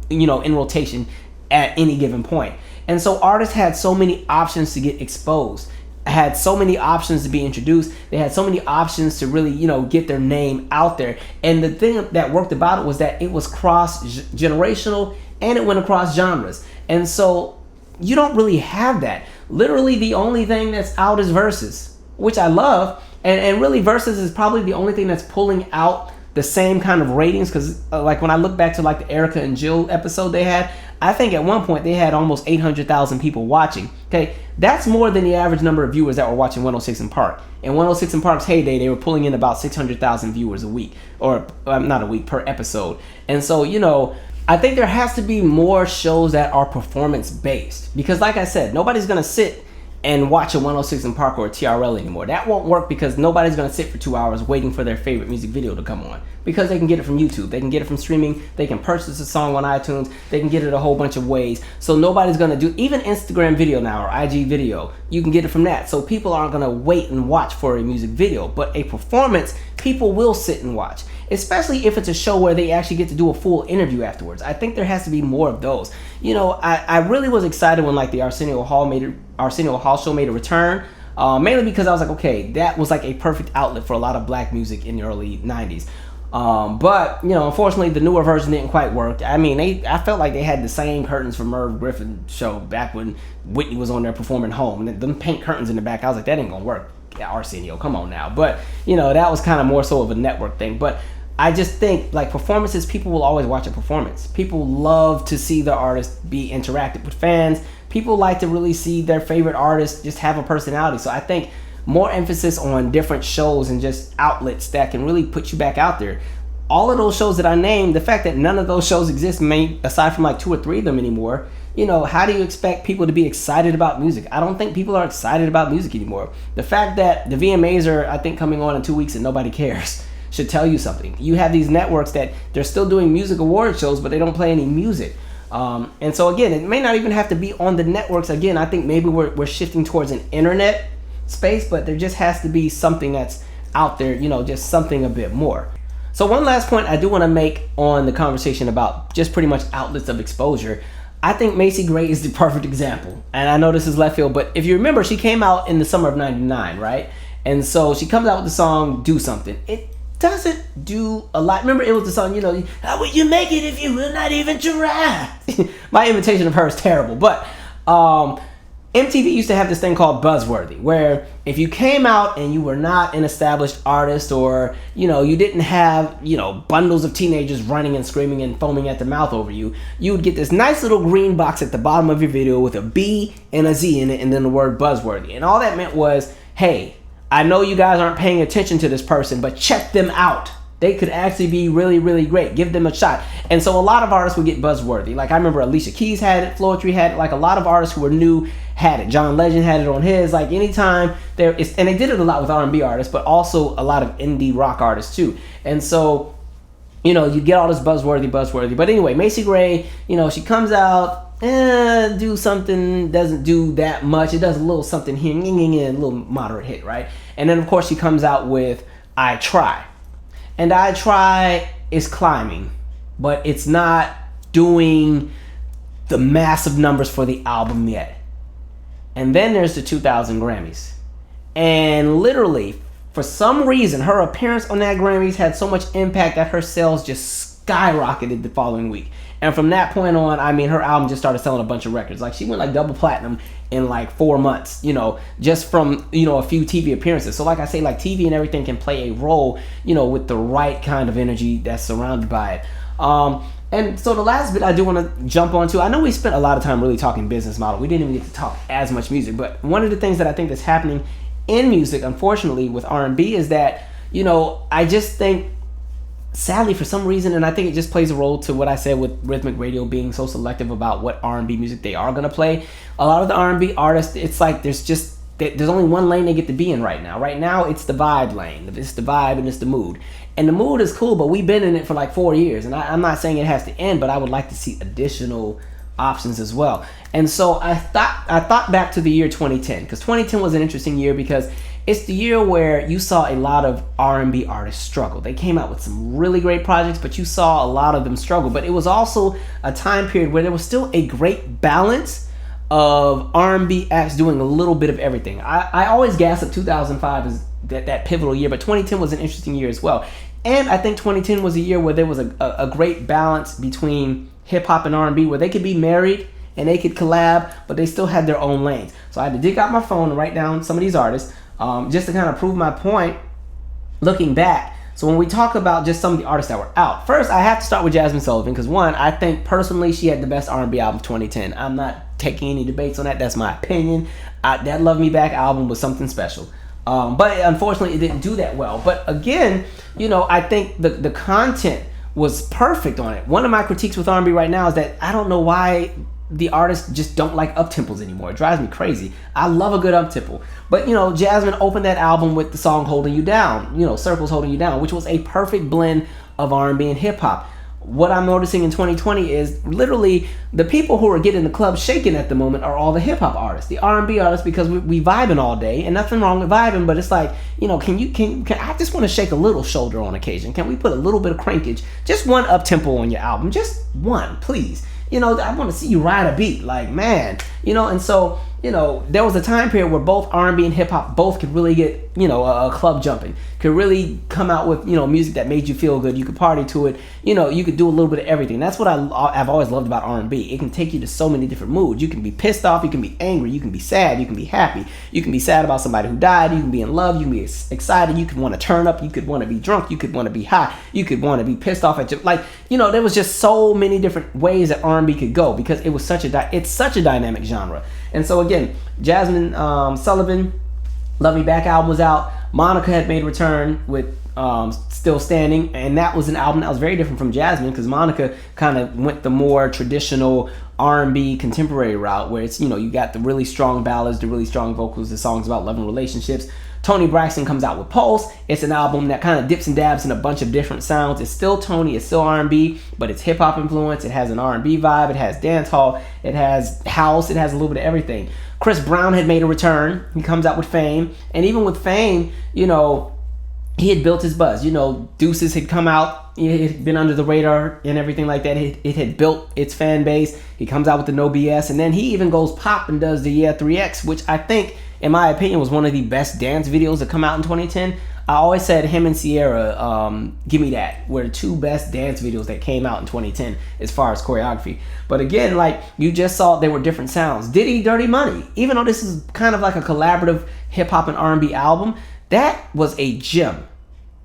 you know, in rotation at any given point. And so artists had so many options to get exposed, had so many options to be introduced. They had so many options to really, you know, get their name out there. And the thing that worked about it was that it was cross-generational and it went across genres. And so you don't really have that. Literally the only thing that's out is Versus, which I love. And really Versus is probably the only thing that's pulling out the same kind of ratings, because like when I look back to like the Erica and Jill episode they had, I think at one point they had almost 800,000 people watching. Okay, that's more than the average number of viewers that were watching 106 in Park. In 106 in Park's heyday, they were pulling in about 600,000 viewers a week, or not a week, per episode. And so, I think there has to be more shows that are performance based, because like I said, nobody's gonna sit and watch a 106 in Park or a TRL anymore. That won't work, because nobody's gonna sit for 2 hours waiting for their favorite music video to come on, because they can get it from YouTube, they can get it from streaming, they can purchase a song on iTunes, they can get it a whole bunch of ways. So nobody's gonna do, even Instagram video now, or IG video, you can get it from that. So people aren't gonna wait and watch for a music video, but a performance, people will sit and watch, especially if it's a show where they actually get to do a full interview afterwards. I think there has to be more of those. I really was excited when like the Arsenio Hall show made a return, mainly because I was like, okay, that was like a perfect outlet for a lot of black music in the early 90s. But unfortunately the newer version didn't quite work. I mean, I felt like they had the same curtains from Merv Griffin show back when Whitney was on there performing Home, and them pink curtains in the back. I was like, that ain't gonna work. Yeah, Arsenio, come on now. But that was kind of more so of a network thing. But I just think like performances, people will always watch a performance. People love to see the artist be interactive with fans. People like to really see their favorite artist just have a personality. So I think more emphasis on different shows and just outlets that can really put you back out there. All of those shows that I named, the fact that none of those shows exist, aside from like 2 or 3 of them anymore, how do you expect people to be excited about music? I don't think people are excited about music anymore. The fact that the VMAs are, I think, coming on in 2 weeks and nobody cares should tell you something. You have these networks that they're still doing music award shows, but they don't play any music. And so again, it may not even have to be on the networks. Again, I think maybe we're shifting towards an internet space, but there just has to be something that's out there, just something a bit more. So one last point I do want to make on the conversation about just pretty much outlets of exposure. I think Macy Gray is the perfect example. And I know this is left field, but if you remember, she came out in the summer of 99, right? And so she comes out with the song Do Something. It doesn't do a lot. Remember, it was the song, how would you make it if you will not even try? My imitation of her is terrible, but MTV used to have this thing called Buzzworthy, where if you came out and you were not an established artist, or you didn't have bundles of teenagers running and screaming and foaming at the mouth over you, you would get this nice little green box at the bottom of your video with a B and a Z in it, and then the word Buzzworthy. And all that meant was, hey, I know you guys aren't paying attention to this person, but check them out. They could actually be really, really great. Give them a shot. And so a lot of artists would get buzzworthy. Like I remember Alicia Keys had it, Floetry had it. Like a lot of artists who were new had it. John Legend had it on his. Like anytime there is, and they did it a lot with R&B artists, but also a lot of indie rock artists too. And so, you get all this buzzworthy. But anyway, Macy Gray, she comes out, do something, doesn't do that much. It does a little something here, a little moderate hit, right? And then of course she comes out with I Try. And I Try is climbing, but it's not doing the massive numbers for the album yet. And then there's the 2000 Grammys. And literally, for some reason, her appearance on that Grammys had so much impact that her sales just skyrocketed the following week. And from that point on, her album just started selling a bunch of records. Like she went like double platinum in like 4 months, just from, a few TV appearances. So like I say, like TV and everything can play a role, with the right kind of energy that's surrounded by it. And so the last bit I do want to jump onto, I know we spent a lot of time really talking business model. We didn't even get to talk as much music, but one of the things that I think that's happening in music, unfortunately, with R&B is that, I just think, sadly, for some reason, and I think it just plays a role to what I said with rhythmic radio being so selective about what R&B music they are going to play. A lot of the R&B artists, it's like there's only one lane they get to be in right now. Right now, it's the vibe lane. It's the vibe and it's the mood. And the mood is cool, but we've been in it for like 4 years. And I'm not saying it has to end, but I would like to see additional options as well. And so I thought back to the year 2010, because 2010 was an interesting year because it's the year where you saw a lot of R&B artists struggle. They came out with some really great projects, but you saw a lot of them struggle. But it was also a time period where there was still a great balance of R&B acts doing a little bit of everything. I always gas up 2005 as that pivotal year, but 2010 was an interesting year as well. And I think 2010 was a year where there was a great balance between hip-hop and R&B, where they could be married and they could collab, but they still had their own lanes. So I had to dig out my phone and write down some of these artists, just to kind of prove my point looking back. So when we talk about just some of the artists that were out, first I have to start with Jasmine Sullivan because one, I think personally she had the best R&B album of 2010. I'm not taking any debates on that. That's my opinion. That Love Me Back album was something special. But unfortunately it didn't do that well. But again, I think the content was perfect on it. One of my critiques with R&B right now is that I don't know why the artists just don't like up-tempos anymore. It drives me crazy. I love a good up-tempo. But, Jasmine opened that album with the song Holding You Down, Circles Holding You Down, which was a perfect blend of R&B and hip-hop. What I'm noticing in 2020 is literally the people who are getting the club shaking at the moment are all the hip-hop artists, the R&B artists, because we vibing all day, and nothing wrong with vibing, but it's like, can I just want to shake a little shoulder on occasion. Can we put a little bit of crankage, just one up-tempo on your album, just one, please. I want to see you ride a beat, like, man, and so, there was a time period where both R&B and hip hop both could really get, a club jumping, could really come out with, music that made you feel good. You could party to it, you could do a little bit of everything. That's what I've always loved about R&B. It can take you to so many different moods. You can be pissed off, you can be angry, you can be sad, you can be happy, you can be sad about somebody who died, you can be in love, you can be excited, you could want to turn up, you could want to be drunk, you could want to be high, you could want to be pissed off at you. Like, there was just so many different ways that R&B could go because it was it's such a dynamic genre. And so again, Jasmine Sullivan, Love Me Back album was out. Monica had made a return with Still Standing, and that was an album that was very different from Jasmine because Monica kind of went the more traditional R&B contemporary route where it's, you got the really strong ballads, the really strong vocals, the songs about love and relationships. Toni Braxton comes out with Pulse. It's an album that kind of dips and dabs in a bunch of different sounds. It's still Toni, it's still R&B, but it's hip-hop influence. It has an R&B vibe. It has dancehall. It has house. It has a little bit of everything. Chris Brown had made a return. He comes out with Fame. And even with Fame, he had built his buzz. Deuces had come out. It had been under the radar and everything like that. It had built its fan base. He comes out with the No BS. And then he even goes pop and does the Yeah 3X, which I think, in my opinion, was one of the best dance videos that come out in 2010. I always said him and Sierra, Gimme That, were the two best dance videos that came out in 2010 as far as choreography. But again, like you just saw, they were different sounds. Diddy, Dirty Money, even though this is kind of like a collaborative hip hop and R&B album, that was a gem.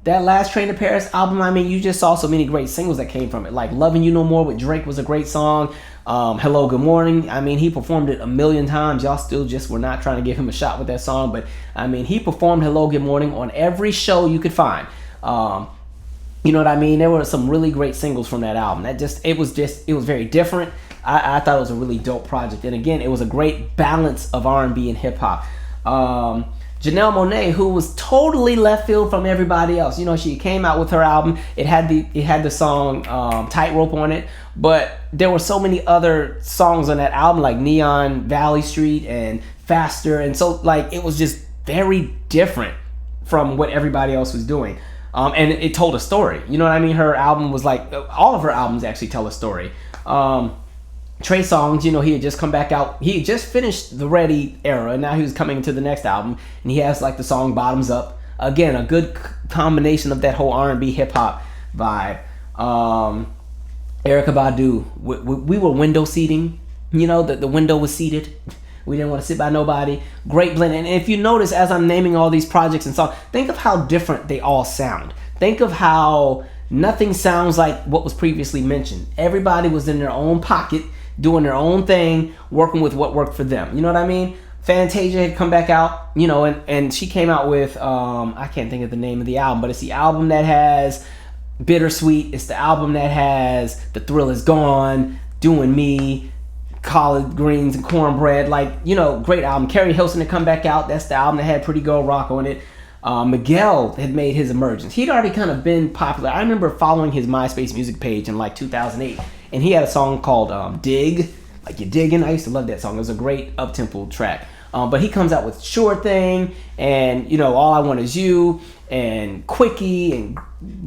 That Last Train to Paris album, I mean, you just saw so many great singles that came from it. Like Loving You No More with Drake was a great song. Hello, Good Morning. I mean, he performed it a million times. Y'all still just were not trying to give him a shot with that song. But, I mean, he performed Hello, Good Morning on every show you could find. You know what I mean? There were some really great singles from that album. It was very different. I thought it was a really dope project. And again, it was a great balance of R&B and hip hop. Janelle Monáe, who was totally left field from everybody else. She came out with her album. It had the song Tightrope on it, but there were so many other songs on that album like Neon Valley Street and Faster, and so like it was just very different from what everybody else was doing. And it told a story. You know what I mean? Her album was like, all of her albums actually tell a story. Trey Songz, he had just come back out. He had just finished the Ready era, and now he was coming into the next album, and he has like the song Bottoms Up. Again, a good combination of that whole R&B hip hop vibe. Erykah Badu, we were window seating. The window was seated. We didn't want to sit by nobody. Great blend. And if you notice, as I'm naming all these projects and songs, think of how different they all sound. Think of how nothing sounds like what was previously mentioned. Everybody was in their own pocket, doing their own thing, working with what worked for them. You know what I mean? Fantasia had come back out, and she came out with, I can't think of the name of the album, but it's the album that has Bittersweet. It's the album that has The Thrill Is Gone, Doing Me, Collard Greens and Cornbread. Like, great album. Carrie Hilson had come back out. That's the album that had Pretty Girl Rock on it. Miguel had made his emergence. He'd already kind of been popular. I remember following his MySpace music page in like 2008, and he had a song called Dig, like You're Digging. I used to love that song. It was a great up-tempo track. But he comes out with Sure Thing and, All I Want Is You and Quickie and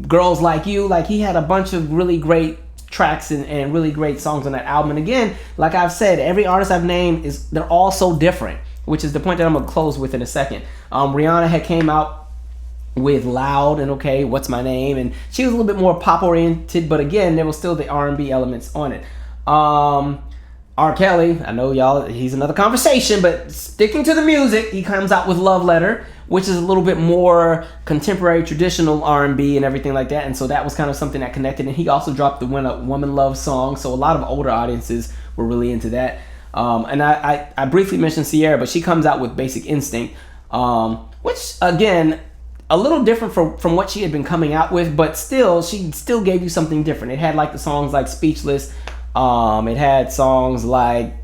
Girls Like You. Like, he had a bunch of really great tracks and really great songs on that album. And again, like I've said, every artist I've named, they're all so different, which is the point that I'm going to close with in a second. Rihanna had came out with Loud and Okay, What's My Name, and she was a little bit more pop oriented, but again, there was still the R&B elements on it. R. Kelly, I know y'all, he's another conversation, but sticking to the music, he comes out with Love Letter, which is a little bit more contemporary, traditional R&B and everything like that. And so that was kind of something that connected. And he also dropped the When a Woman Loves song, so a lot of older audiences were really into that. And I briefly mentioned Sierra, but she comes out with Basic Instinct, which again, a little different from what she had been coming out with, but she still gave you something different. It had like the songs like Speechless. It had songs like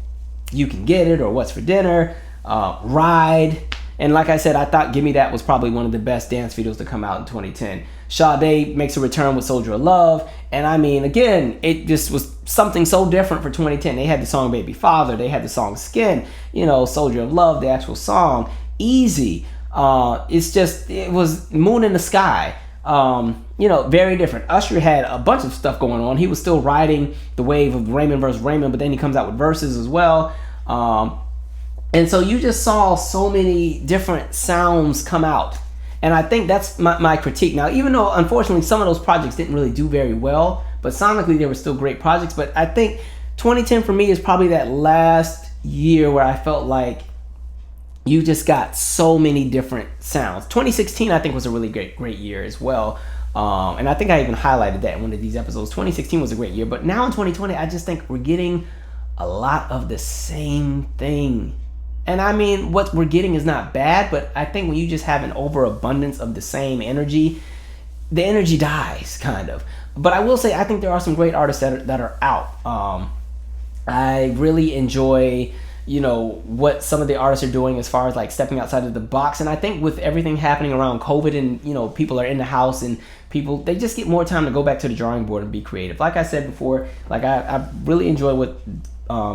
You Can Get It or What's for Dinner, Ride. And like I said, I thought Gimme That was probably one of the best dance videos to come out in 2010. Sade makes a return with Soldier of Love. And I mean, again, it just was something so different for 2010. They had the song Baby Father. They had the song Skin, Soldier of Love, the actual song, Easy. It was Moon in the Sky. Very different. Usher had a bunch of stuff going on. He was still riding the wave of Raymond versus Raymond, but then he comes out with verses as well. And so you just saw so many different sounds come out. And I think that's my critique. Now, even though, unfortunately, some of those projects didn't really do very well, but sonically they were still great projects. But I think 2010 for me is probably that last year where I felt like you just got so many different sounds. 2016, I think, was a really great year as well. And I think I even highlighted that in one of these episodes. 2016 was a great year. But now in 2020, I just think we're getting a lot of the same thing. And I mean, what we're getting is not bad, but I think when you just have an overabundance of the same energy, the energy dies, kind of. But I will say, I think there are some great artists that are out. I really enjoy what some of the artists are doing as far as like stepping outside of the box. And I think with everything happening around COVID and, people are in the house and they just get more time to go back to the drawing board and be creative. Like I said before, like I really enjoy what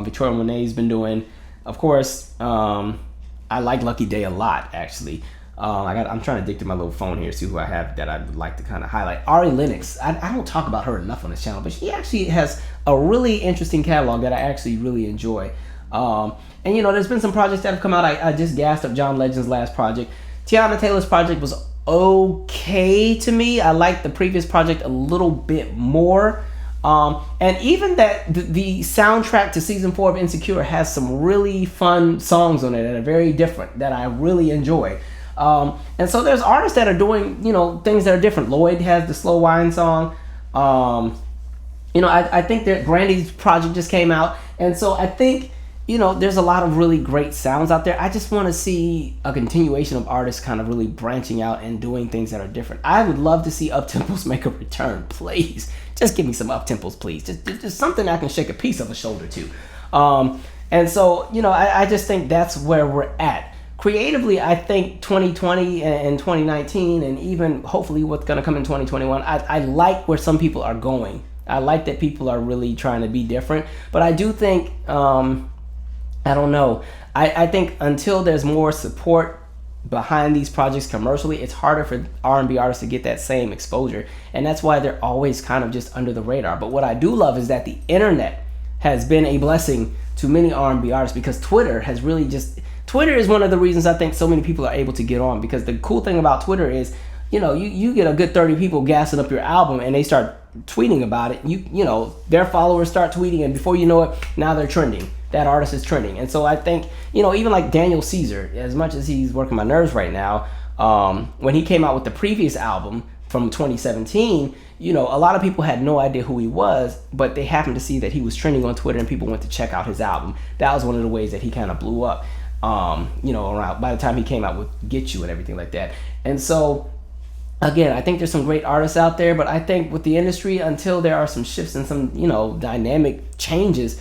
Victoria Monet's been doing. Of course, I like Lucky Day a lot, actually. I'm trying to dig through my little phone here, see who I have that I would like to kind of highlight. Ari Lennox. I don't talk about her enough on this channel, but she actually has a really interesting catalog that I actually really enjoy. And there's been some projects that have come out. I just gassed up John Legend's last project. Tiana Taylor's project was okay to me. I liked the previous project a little bit more. And even that the soundtrack to season 4 of Insecure has some really fun songs on it that are very different that I really enjoy. And so there's artists that are doing, things that are different. Lloyd has the Slow Wine song. I think that Brandy's project just came out. And so I think, there's a lot of really great sounds out there. I just want to see a continuation of artists kind of really branching out and doing things that are different. I would love to see up-tempos make a return, please. Just give me some up-tempos, please. Just something I can shake a piece of a shoulder to. And so, I just think that's where we're at. Creatively, I think 2020 and 2019 and even hopefully what's going to come in 2021, I like where some people are going. I like that people are really trying to be different. But I do think... I don't know. I think until there's more support behind these projects commercially, it's harder for R&B artists to get that same exposure. And that's why they're always kind of just under the radar. But what I do love is that the internet has been a blessing to many R&B artists because Twitter has really Twitter is one of the reasons I think so many people are able to get on. Because the cool thing about Twitter is, you get a good 30 people gassing up your album and they start tweeting about it. Their followers start tweeting and before you know it, now they're trending. That artist is trending. And so I think, even like Daniel Caesar, as much as he's working my nerves right now, when he came out with the previous album from 2017, a lot of people had no idea who he was, but they happened to see that he was trending on Twitter and people went to check out his album. That was one of the ways that he kind of blew up, around by the time he came out with Get You and everything like that. And so, again, I think there's some great artists out there, but I think with the industry, until there are some shifts and some, dynamic changes,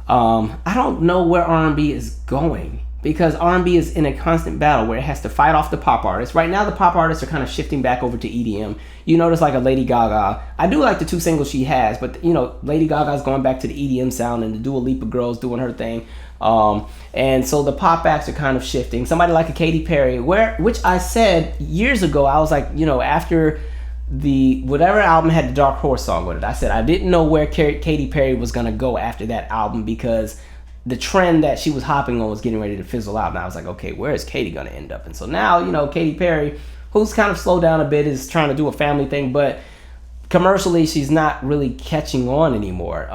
I don't know where R&B is going because R&B is in a constant battle where it has to fight off the pop artists. Right now, the pop artists are kind of shifting back over to EDM. You notice like a Lady Gaga. I do like the 2 singles she has, but Lady Gaga's going back to the EDM sound and the Dua Lipa girls doing her thing. And so the pop acts are kind of shifting. Somebody like a Katy Perry, which I said years ago, I was like, after the whatever album had the Dark Horse song with it, I said I didn't know where Katy Perry was gonna go after that album because the trend that she was hopping on was getting ready to fizzle out, and I was like, okay, where is Katy gonna end up? And so now, Katy Perry, who's kind of slowed down a bit, is trying to do a family thing, but commercially she's not really catching on anymore.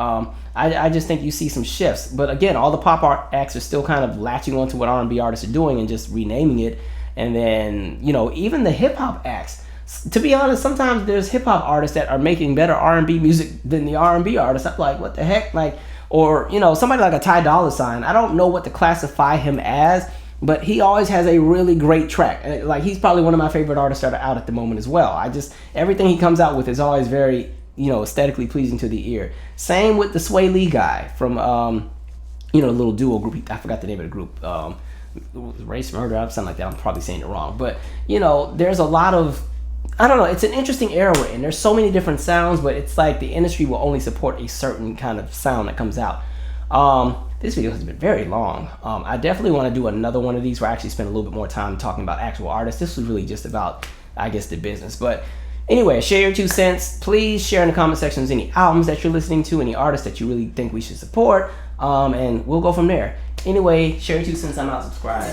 I just think you see some shifts, but again, all the pop art acts are still kind of latching onto what R&B artists are doing and just renaming it. And then, you know, even the hip hop acts. To be honest, sometimes there's hip hop artists that are making better R&B music than the R&B artists. I'm like, what the heck? Like, or, you know, somebody like a Ty Dolla $ign. I don't know what to classify him as, but he always has a really great track. Like, he's probably one of my favorite artists that are out at the moment as well. Everything he comes out with is always very, you know, aesthetically pleasing to the ear. Same with the Sway Lee guy from, you know, a little duo group. I forgot the name of the group. Race Murder, something like that. I'm probably saying it wrong. But, you know, there's a lot of, I don't know, it's an interesting era we're in. There's so many different sounds, but it's like the industry will only support a certain kind of sound that comes out. This video has been very long. I definitely want to do another one of these where I actually spend a little bit more time talking about actual artists. This was really just about, I guess, the business. But anyway, share your 2 cents. Please share in the comment sections any albums that you're listening to, any artists that you really think we should support, and we'll go from there. Anyway, share your 2 cents. I'm out. Subscribe.